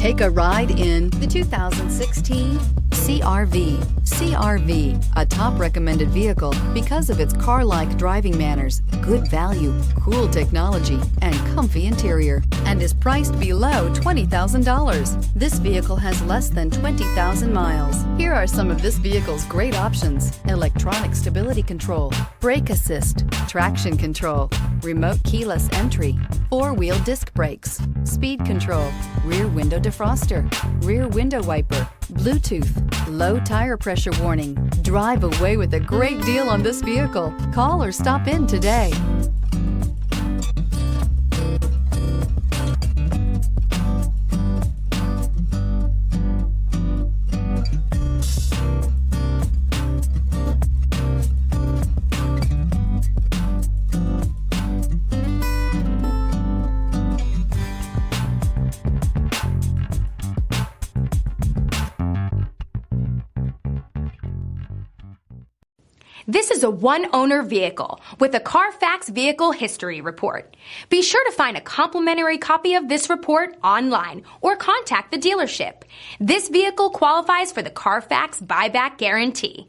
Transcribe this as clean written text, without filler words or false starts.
Take a ride in the 2016 CR-V. CR-V, a top recommended vehicle because of its car-like driving manners, good value, cool technology, and comfy interior, and is priced below $20,000. This vehicle has less than 20,000 miles. Here are some of this vehicle's great options: electronic stability control, brake assist, traction control, remote keyless entry, four-wheel disc brakes, speed control, rear window defroster, rear window wiper, Bluetooth, low tire pressure warning. Drive away with a great deal on this vehicle. Call or stop in today. This is a one-owner vehicle with a Carfax Vehicle History Report. Be sure to find a complimentary copy of this report online or contact the dealership. This vehicle qualifies for the Carfax Buyback Guarantee.